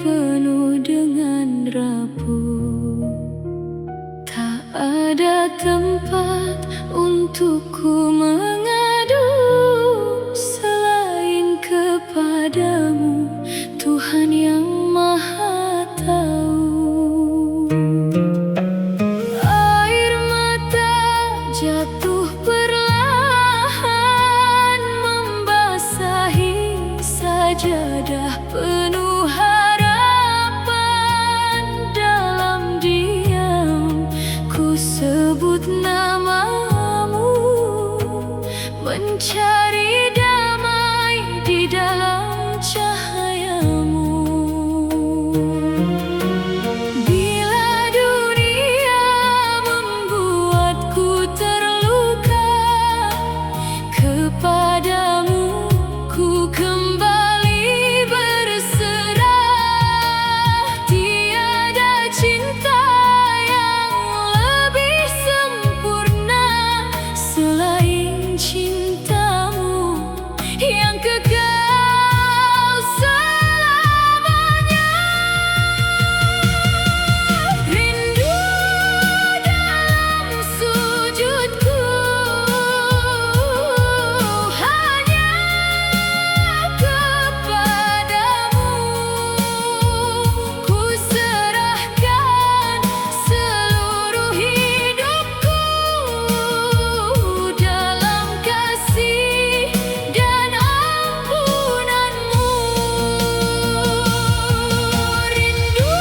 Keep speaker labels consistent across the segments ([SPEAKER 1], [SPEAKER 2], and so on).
[SPEAKER 1] penuh dengan rapuh. Tak ada tempat untukku mengadu selain kepadamu, Tuhan yang Maha Tahu. Air mata jatuh perlahan membasahi sajadah penuh harapan. Dalam diam ku sebut namamu, mencari damai di dalam cahayamu. Bila dunia membuatku terluka, kepadamu ku kembali berserah. Tiada cinta yang lebih sempurna selain cintamu yang kekal selamanya. Rindu dalam sujudku hanya kepadamu. Ku serahkan seluruh hidupku dalam kasih dan ampunanmu. Rindu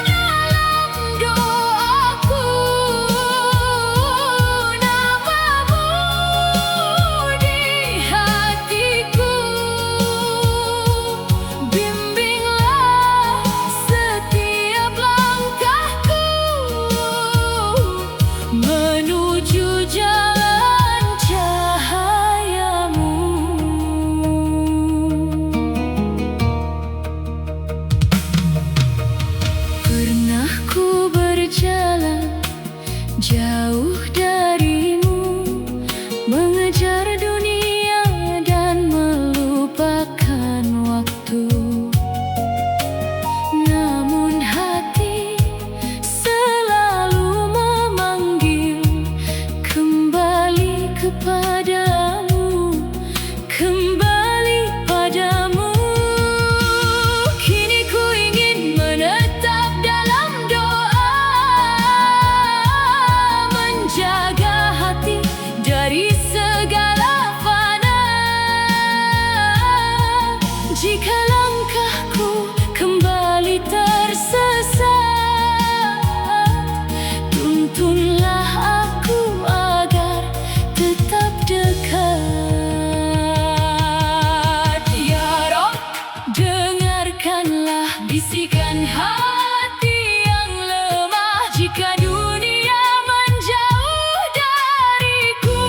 [SPEAKER 1] dalam doaku, namamu di hatiku. Bimbinglah setiap langkahku menuju jalan cahayamu. Pernah ku berjalan jauh darimu, mengejar dunia dan melupakan waktu. Namun hati selalu memanggil kembali kepadamu, kembali padamu. Kini ku ingin menetap dalam doa, menjaga hati dari segala fana. Jika langkahku kembali tersesat, tuntunlah aku agar tetap dekat. Ya Rob, dengarkanlah bisikan hati yang lemah. Jika dunia menjauh dariku,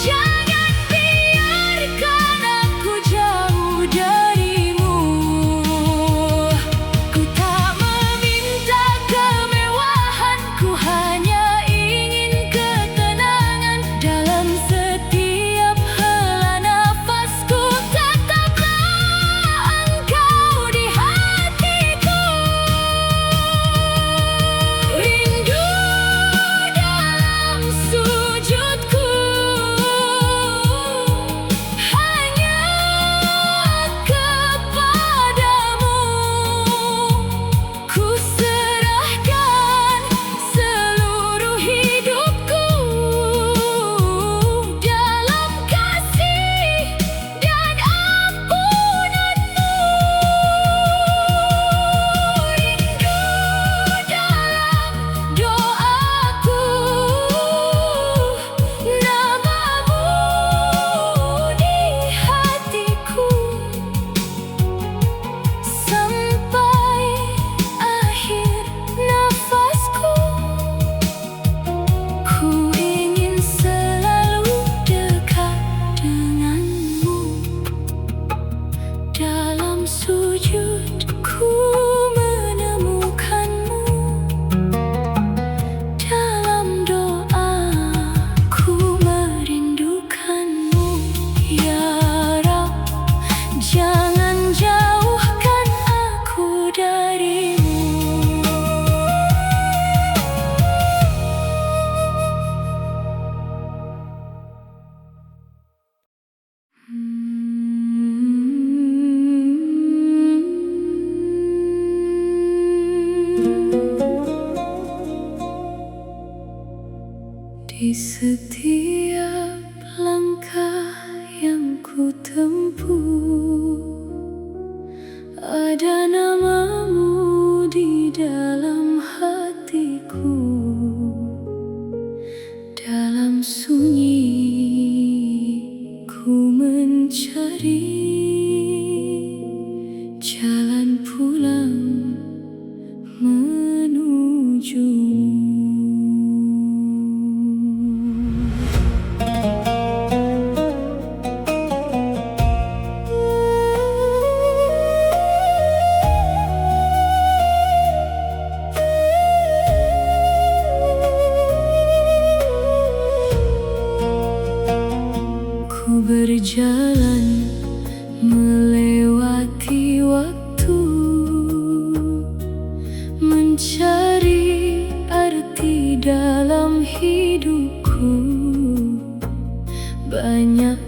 [SPEAKER 1] jangan biarkan aku jauh darimu. Ku tak meminta kemewahan, ku hanya ingin ketenangan dalam setiap hela nafasku. Tetaplah engkau di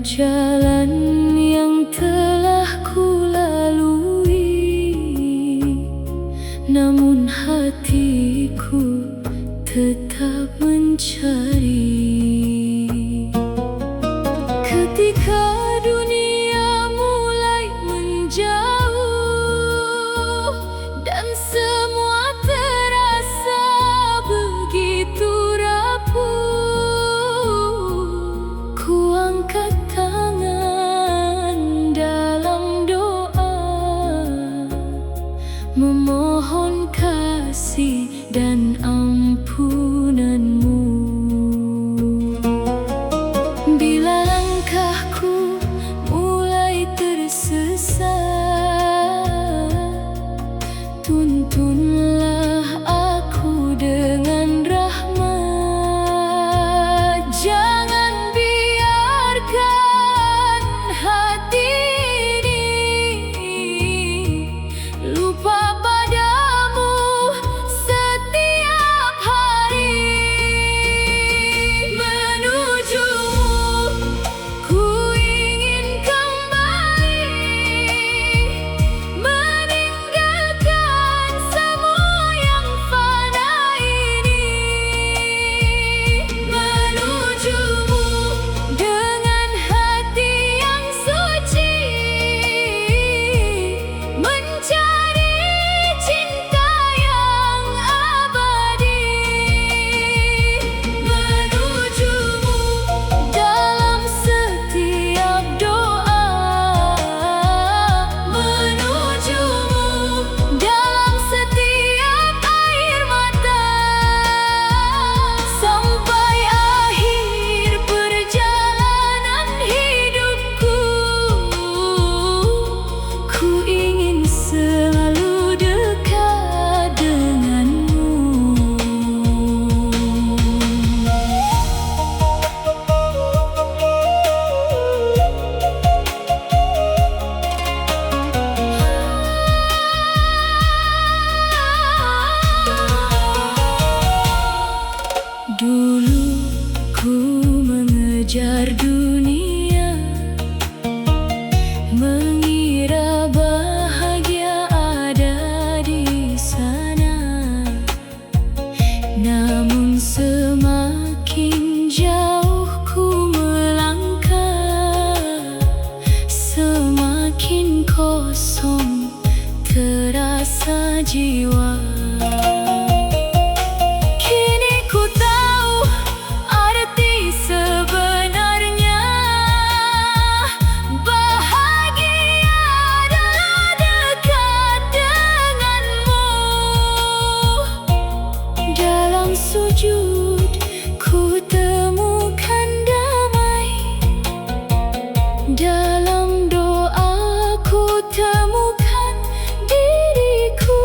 [SPEAKER 1] jalan yang telah ku lalui, namun hatiku tetap mencari. Ketika dunia mulai menjauh dan semua terasa begitu rapuh, ku angkat tangan dalam doa, memohon kasih dan ampunanmu. Bila langkahku mulai tersesat, tuntunlah aku dengan rahmat. Jangan biarkan hati ini lupa padamu setiap hari. Menujumu ku ingin kembali, meninggalkan semua yang fana ini. Menujumu dengan hati yang suci, mencari cinta yang abadi. Menujumu dalam setiap doa, menujumu dalam setiap air mata. Sampai akhir perjalanan hidupku, ku ingin selalu dekat denganmu. Dulu ku mengejar dunia, mengira bahagia ada di sana. Namun semakin jauh ku melangkah, semakin kosong terasa jiwa. Kini ku tahu arti sebenarnya, bahagia adalah dekat denganmu. Dalam sujud ku temukan damai, dalam doa ku temukan diriku.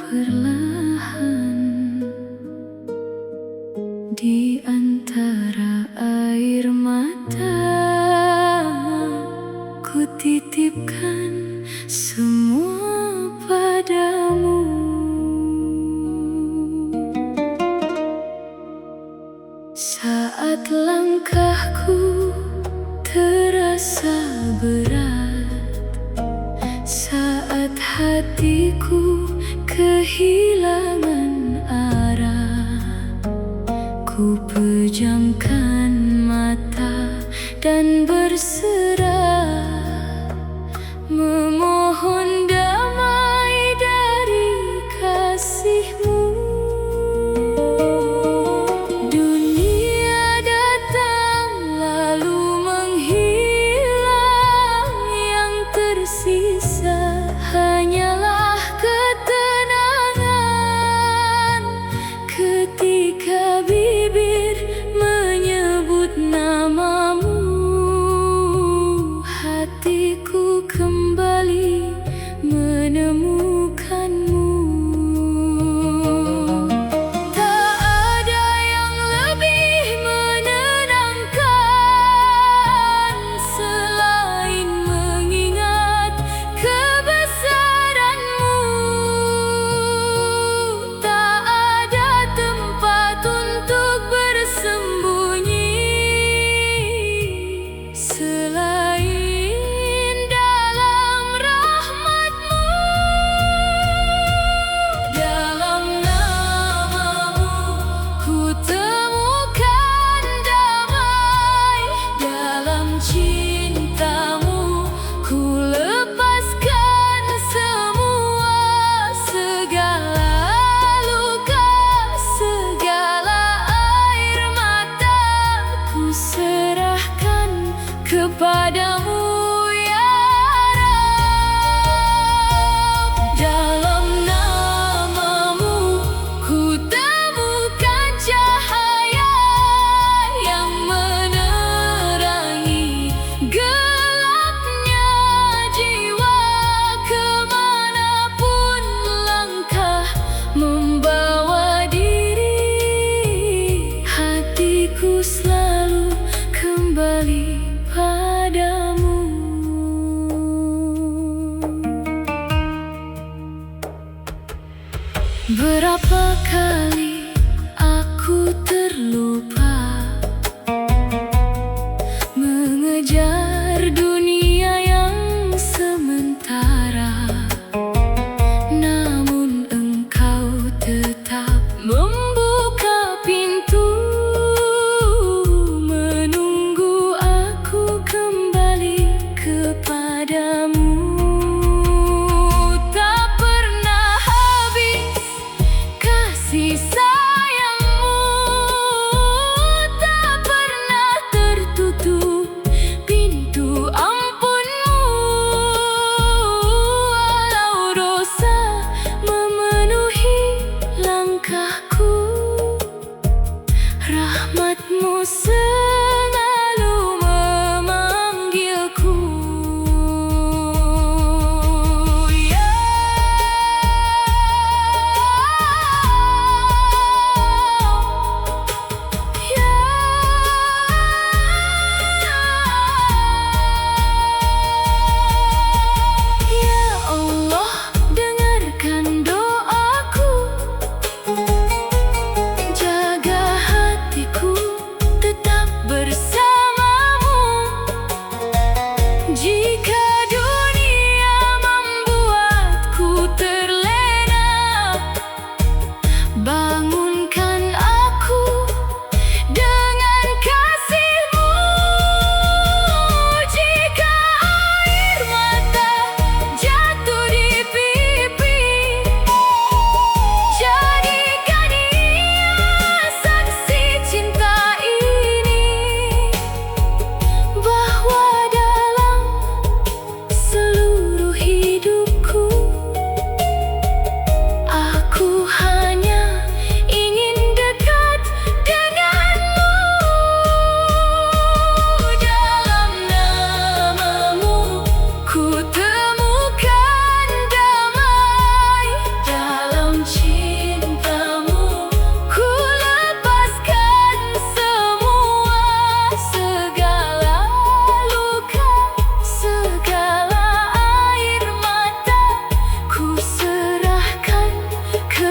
[SPEAKER 1] perlahan di antara air mata, ku titipkan semua padamu. Saat langkahku terasa berat, saat hatiku kehilangan arah, ku pejamkan mata dan berserah, memohon damai dari kasih-Mu. Dunia datang lalu menghilang, yang tersisa hanyalah ketenangan ketika bibir menyebut namamu. Hatiku kembali menemukanmu. Tak ada yang lebih menenangkan selain mengingat kebesaran-Mu. Tak ada tempat untuk bersembunyi selain dalam rahmat-Mu. Dalam nama-Mu ku temukan damai, dalam cinta-Mu ku lepaskan semua. Segala luka, segala air mata, ku serahkan kepadamu, ya Rabb. Dalam nama-Mu ku temukan cahaya yang menerangi gelapnya jiwa. Kemanapun langkah membawa diri, hatiku selalu kembali padamu. Berapa kali aku terlupa mengejar dunia yang sementara, namun Engkau tetap membuka pintu, menunggu aku kembali kepadamu. Tak pernah habis kasih sayang-Mu,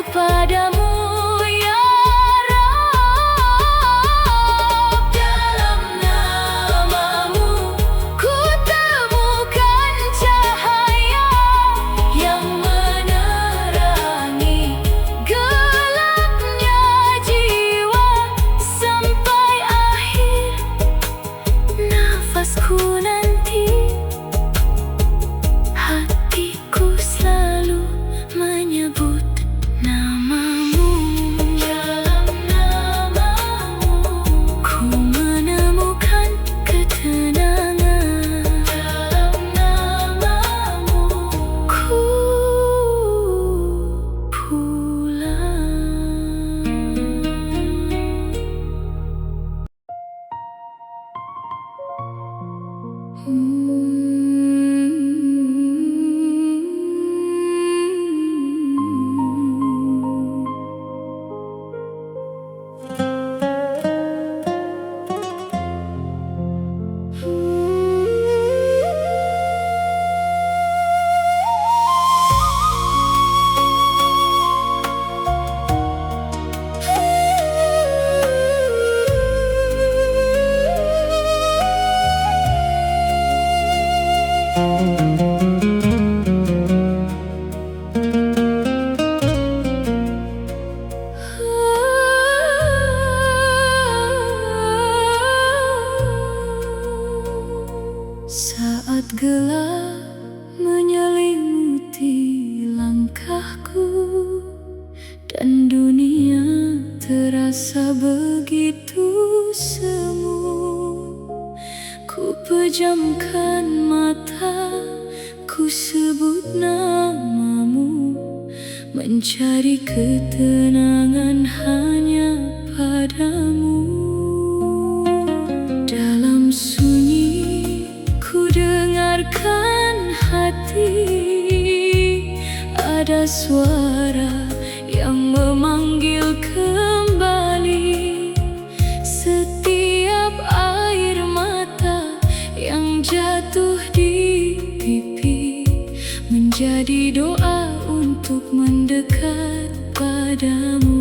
[SPEAKER 1] padamu ya Rabb. Dalam namamu ku temukan cahaya yang menerangi gelapnya jiwa sampai akhir nafasku nanti. Hatiku selalu menyebut namamu. Dalam namamu ku menemukan ketenangan. Dalam namamu ku saat gelap menyelimuti langkahku dan dunia terasa begitu semu, ku pejamkan mata, ku sebut namamu, mencari ketenangan hanya padamu. Dalam sunyi ku dengarkan hati, ada suara yang memanggil kembali. Setiap air mata yang jatuh di pipi menjadi doa untuk mendekat padamu.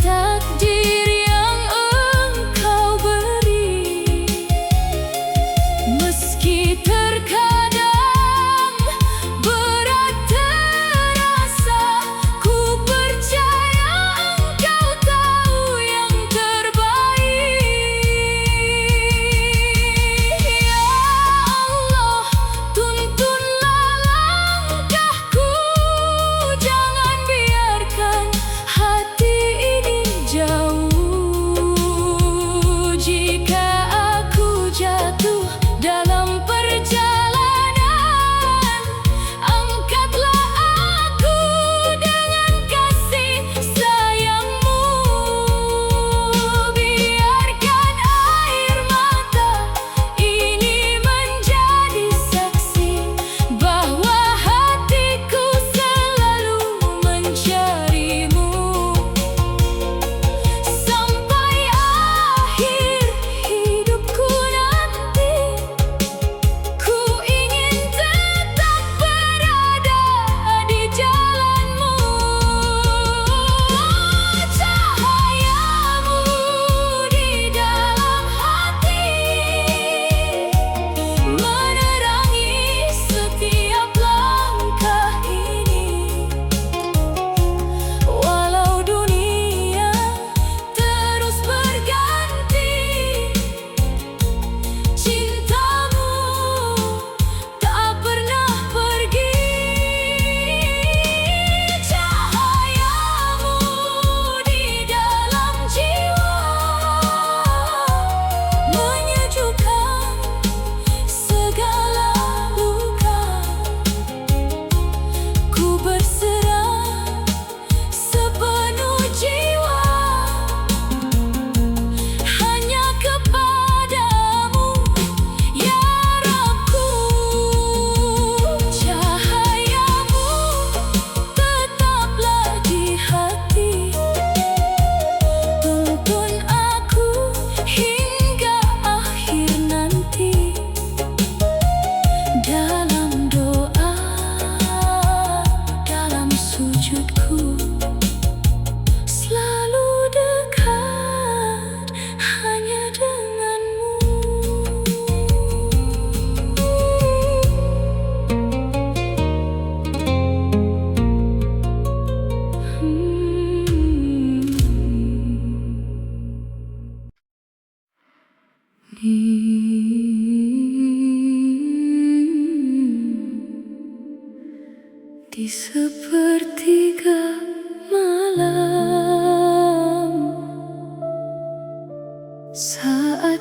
[SPEAKER 1] Takdir yang engkau beri, meski terkadang berat terasa, ku percaya engkau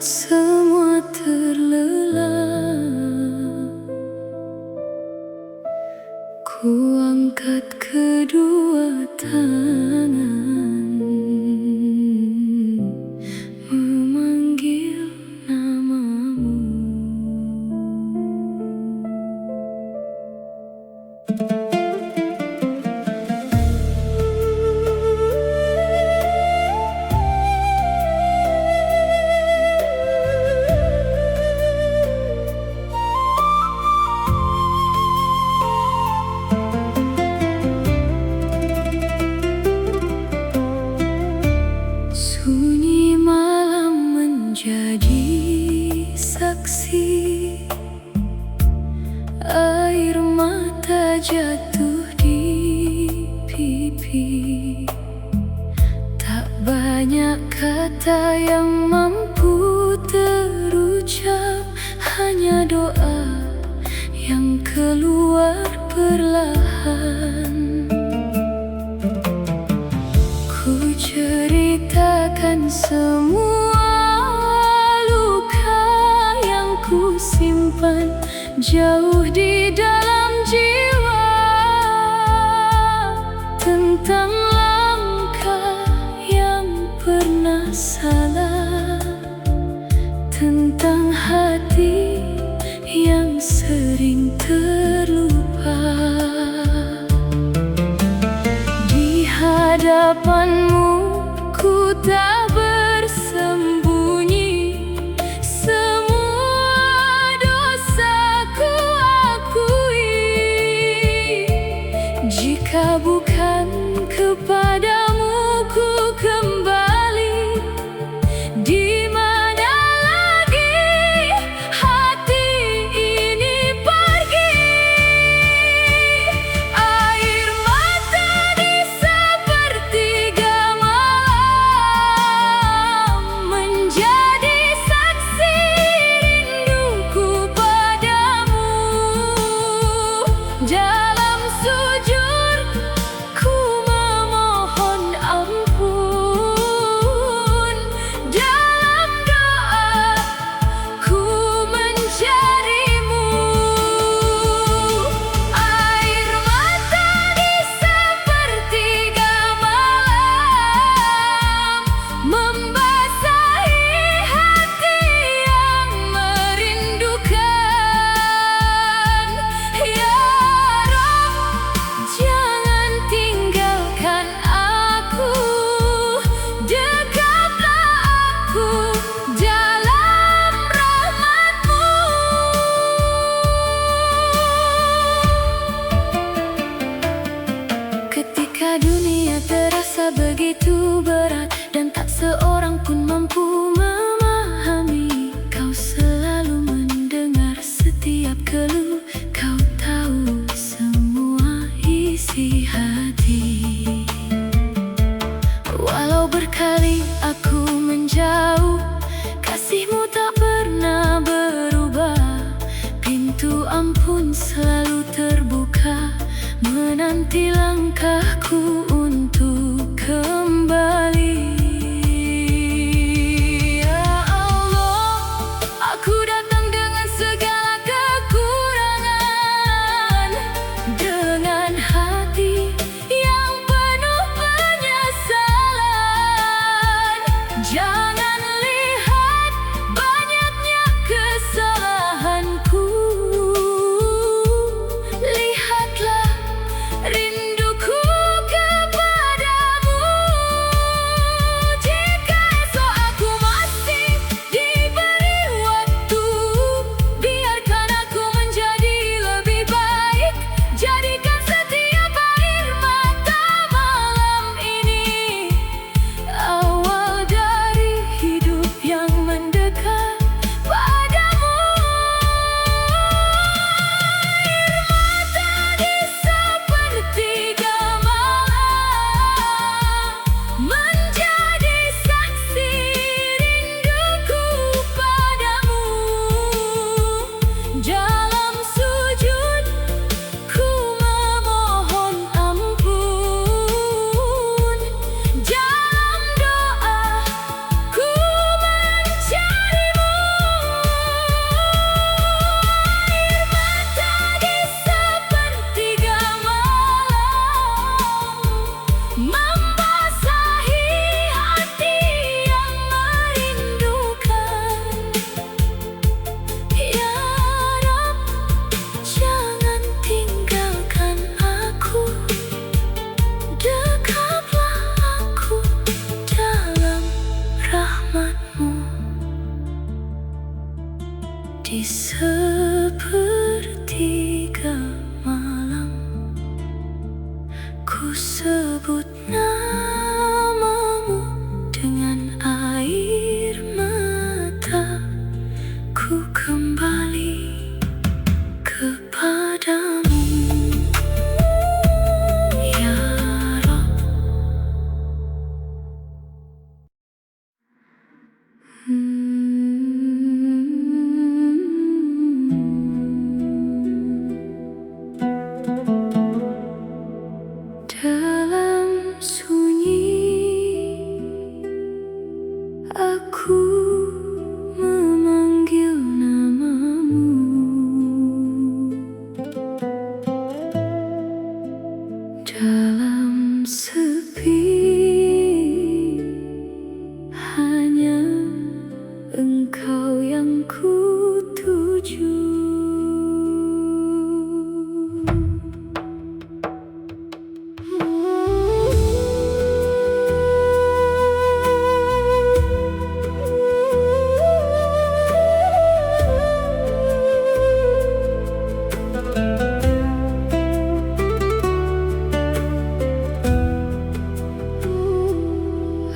[SPEAKER 1] semua terlelap. Ku angkat kedua tangan, memanggil namamu. Sunyi malam menjadi saksi, air mata jatuh di pipi. Tak banyak kata yang mampu terucap, hanya doa yang keluar perlahan. Ku ceritakan semua luka yang ku simpan jauh di dalam jiwa, tentang langkah yang pernah salah, tentang hati yang sering terlupa. Di hadapanmu ku tak bersembunyi, semua dosaku akui. Jika bukan kepadamu ku kembali, di mana lagi hati ini pergi? Air mata di sepertiga malam menjadi saksi rinduku padamu. Dalam sujud ku memohon ampun, dalam doa ku mencarimu. Air mata di sepertiga malam membasahi hati yang merindukan. Ya Rabb, jangan tinggalkan aku, dekaplah aku dalam rahmat-Mu. Ketika dunia terasa begitu berat dan tak seorang pun mampu memahami, Kau selalu mendengar setiap keluh, Kau tahu semua isi hati. Walau berkali aku menjauh, kasih-Mu tak pernah berubah. Pintu ampun selalu terbuka, menanti langkahku untuk kembali. Ya Allah, aku datang dengan segala kekurangan, dengan hati yang penuh penyesalan. Jangan lihat banyaknya kesalahanku, lihatlah rinduku kepadamu. sepertiga malam, ku sebut namamu dengan air mata. Ku kembali kepadamu, ya Rabb. Dalam sunyi aku memanggil namamu. Dalam sepi hanya Engkau yang ku tuju.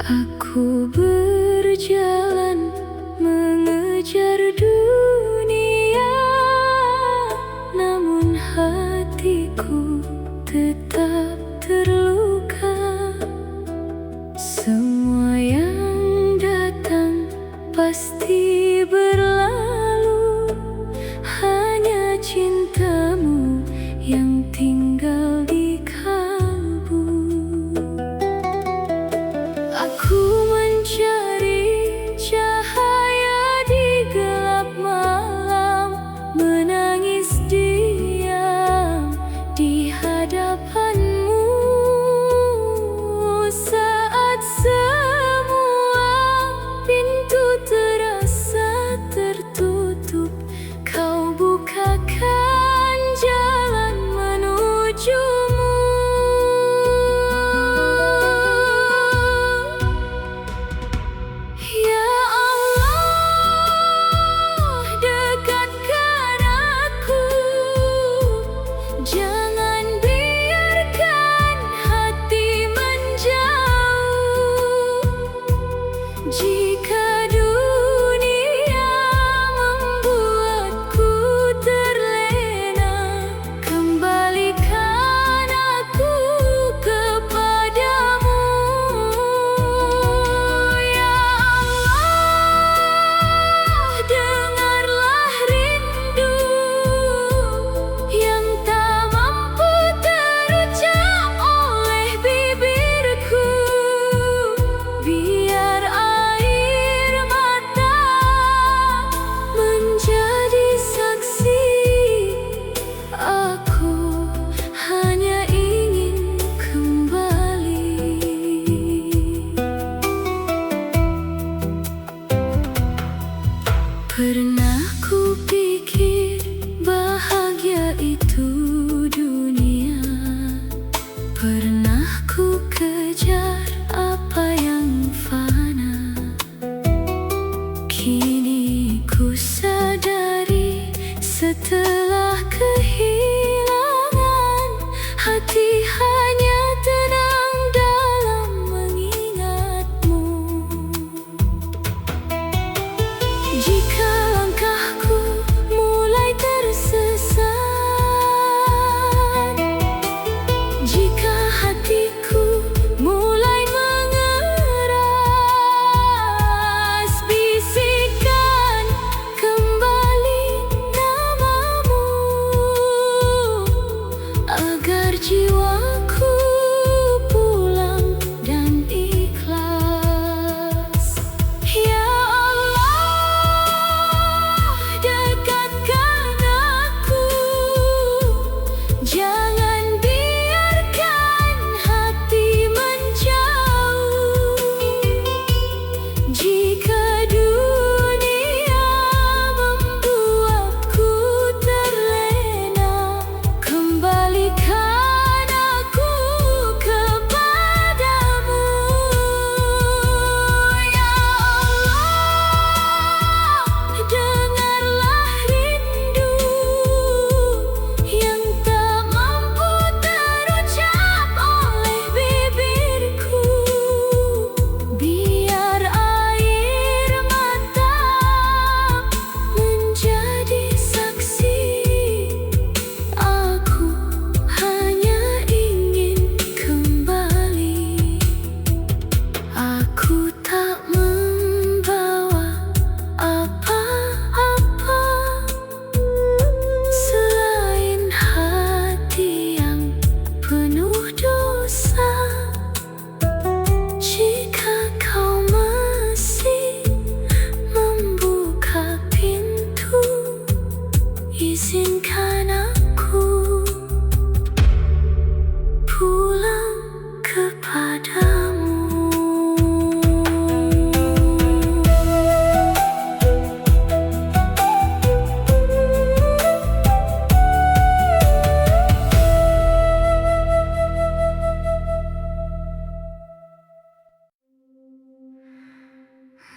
[SPEAKER 1] Aku berjalan mengejar dunia, namun hatiku tetap terluka. Semua yang datang pasti berlalu, hanya cintamu yang tinggal di kalbu. Aku mencari cahaya di gelap malam, menangis diam di hadapanmu. Saat semua pintu terasa tertutup, Kau bukakan jalan menujumu.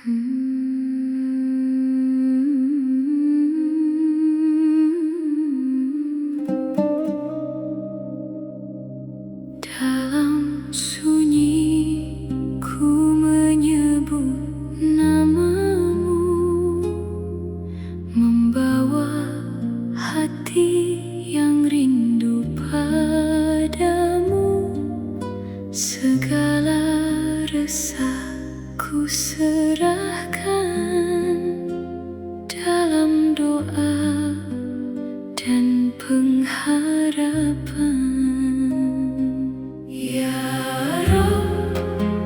[SPEAKER 1] Dalam sunyi ku menyebut namamu, membawa hati yang rindu padamu. Segala resah ku serahkan dalam doa dan pengharapan. Ya Rabb,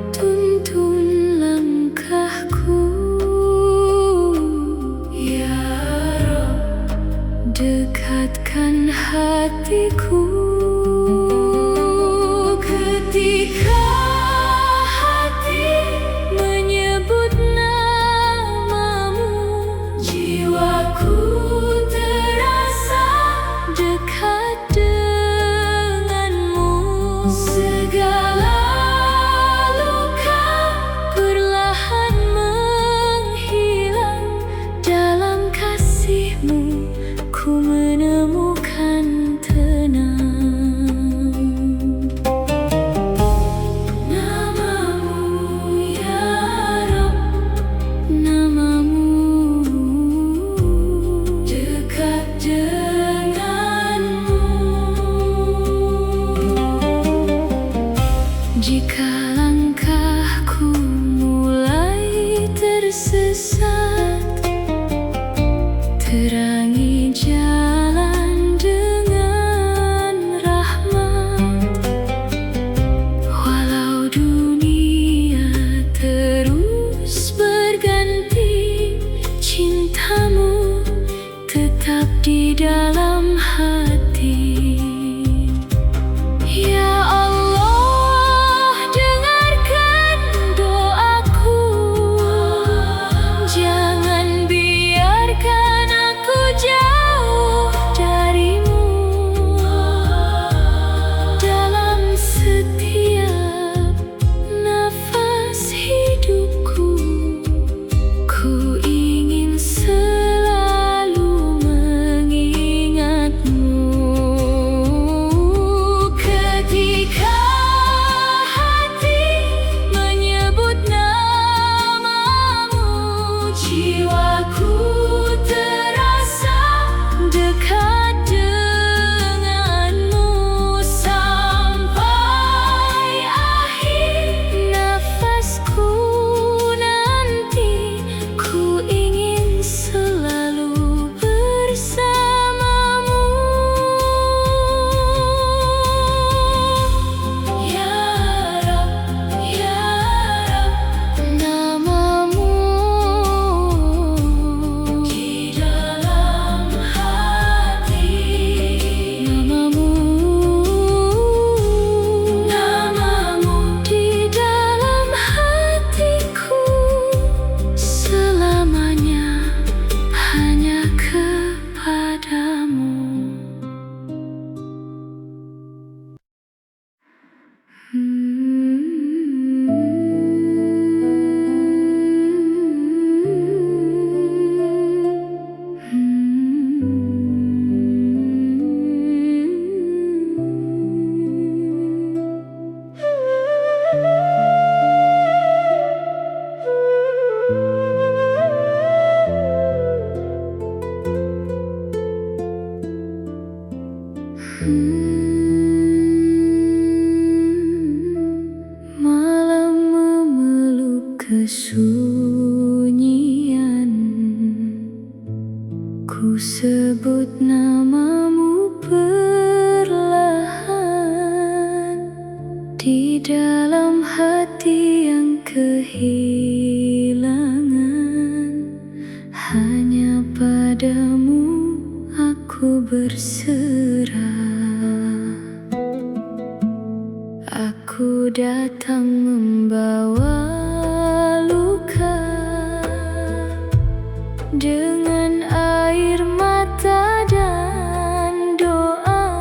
[SPEAKER 1] tuntun langkahku. Ya Rabb, dekatkan hatiku. Ketika hati menyebut namamu, jiwaku terasa dekat denganmu. Segala luka perlahan menghilang. Dalam kasih-Mu ku menemukan tenang. Jika langkahku mulai tersesat, terangi jalan dengan rahmat. Walau dunia terus berganti, cintamu tetap di dalam hati. Ya Allah, dengarkan doaku. Jangan biarkan aku jauh darimu. Dalam setiap nafas hidupku, ku ingin selalu mengingatmu. Ketika hati menyebut namamu, jiwaku terasa dekat denganmu. Sampai akhir nafasku nanti, ku ingin selalu bersamamu. Ya Rabb, ya Rabb, namamu di dalam hati. Namamu di dalam hatiku, selamanya hanya kepadamu. Malam memeluk kesunyian, ku sebut namamu perlahan. Di dalam hati yang kehilangan, hanya padamu aku berserah. Aku datang membawa luka dengan air mata dan doa.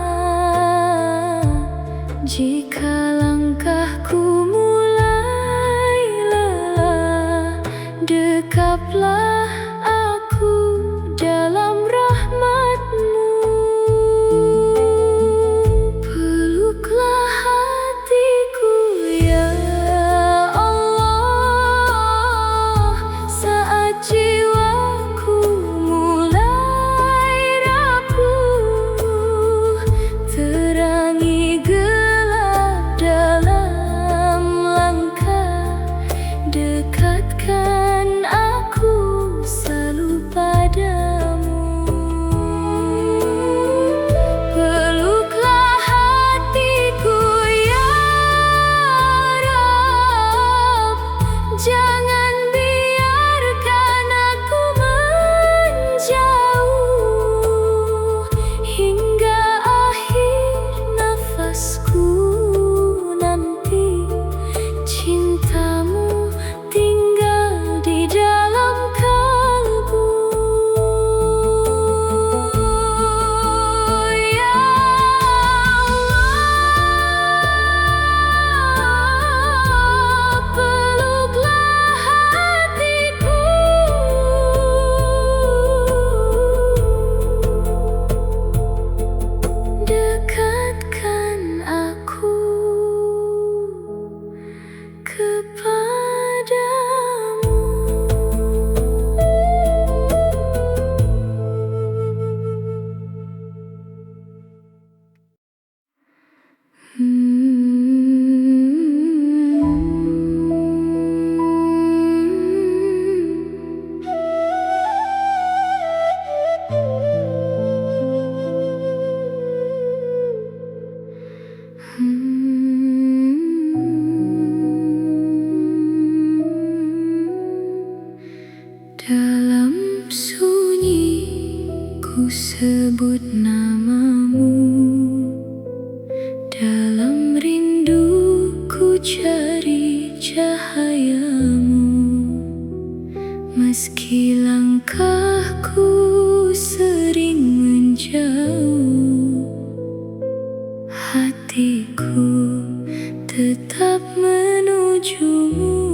[SPEAKER 1] Jika langkahku mulai lelah, dekatkan aku selalu padamu. Peluklah hatiku ya Rabb, jangan biarkan aku menjauh hingga akhir nafasku nanti. Cintamu tinggal di dalam kalbu ya Allah, peluklah hatiku, dekatkan aku kepadamu. Dalam sunyi ku sebut namamu, dalam rindu ku cari cahayamu. Meski langkahku sering menjauh, hatiku tetap menujumu.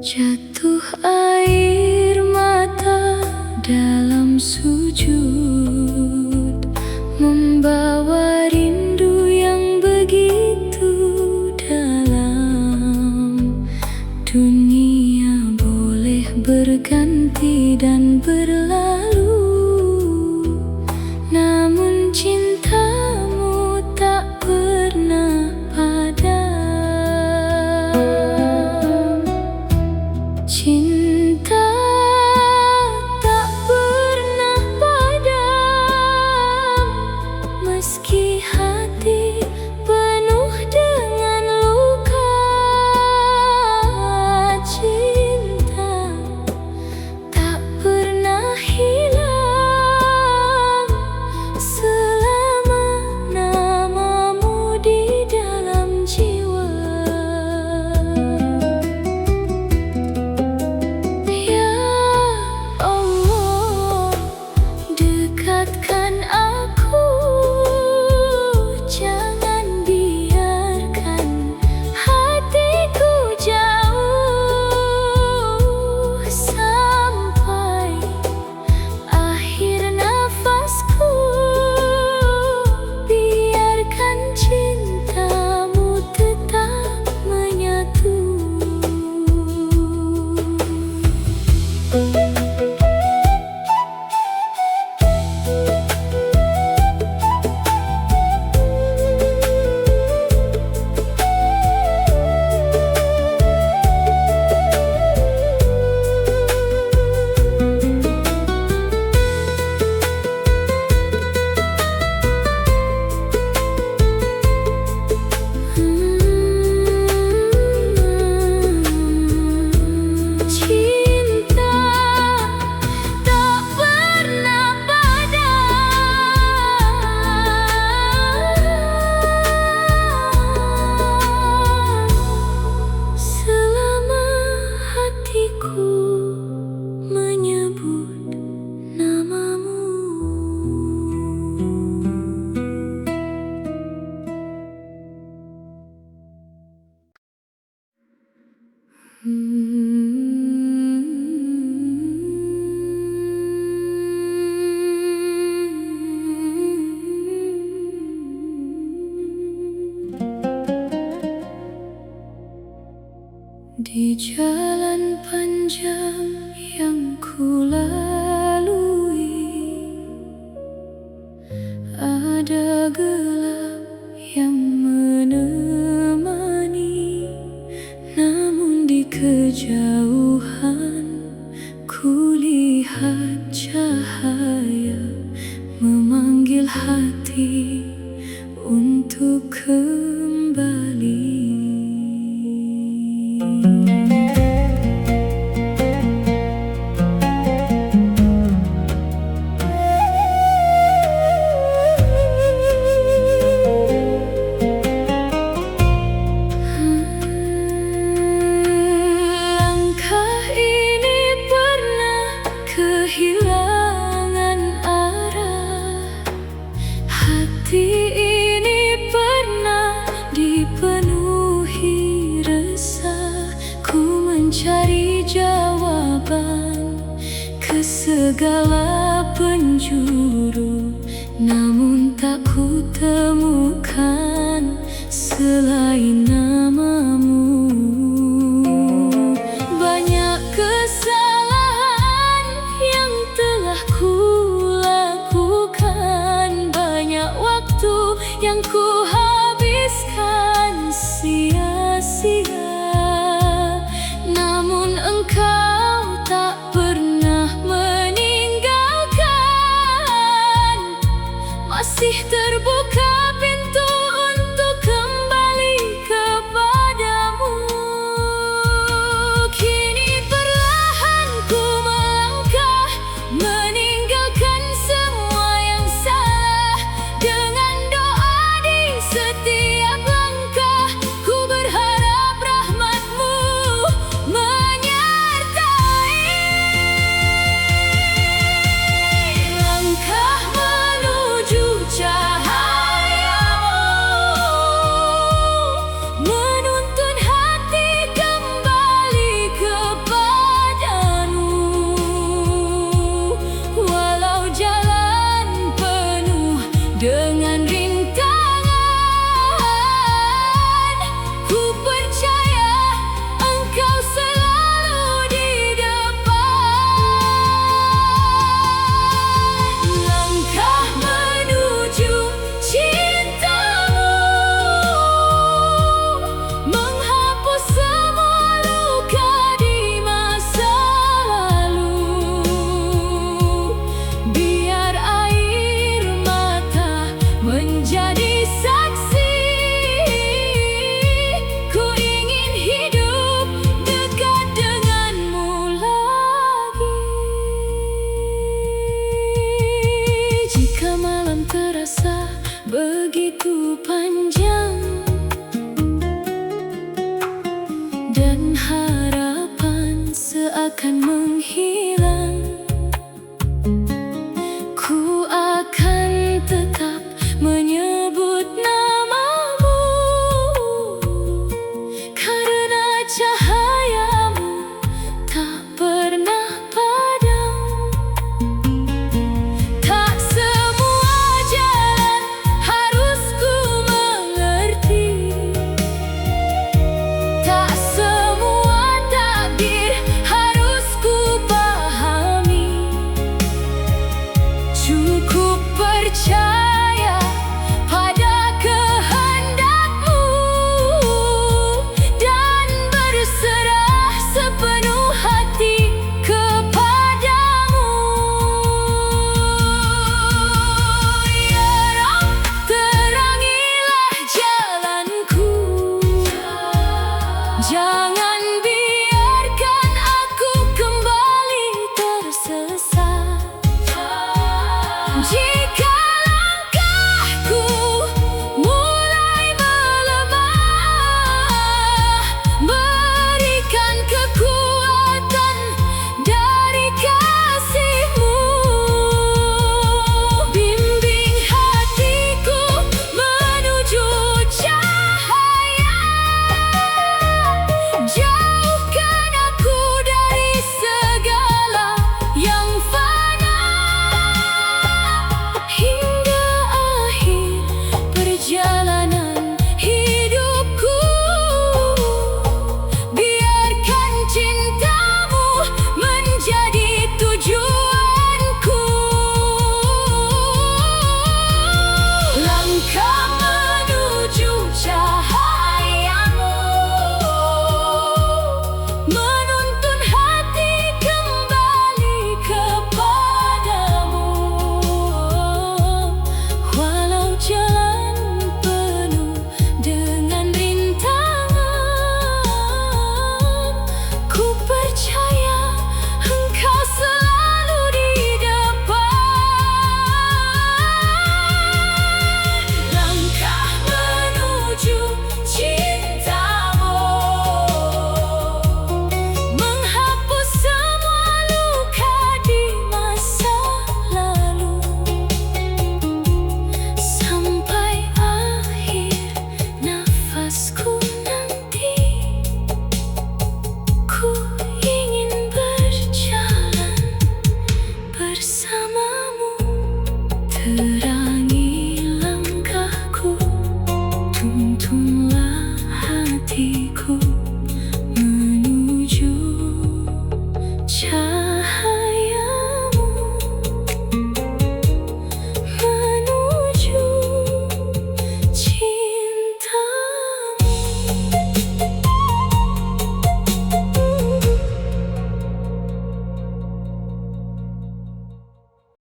[SPEAKER 1] Jatuh air mata dalam sujud, membawa rindu yang begitu dalam. Dunia boleh berganti dan berlalu, namun cintamu tak pernah padam. Cinta tak pernah padam, meski hati penuh dengan luka. Cinta tak pernah hilang selama namamu di dalam jiwa. Ya Allah, dekatkan aku, jangan biarkan hatiku jauh sampai akhir nafasku. Biarkan cintamu tetap menyatu. Cinta tak pernah padam selama hatiku menyebut namamu. Di jalan panjang yang ku lalui, ada gelap yang menerangi. segala penjuru, namun tak ku temukan selain nama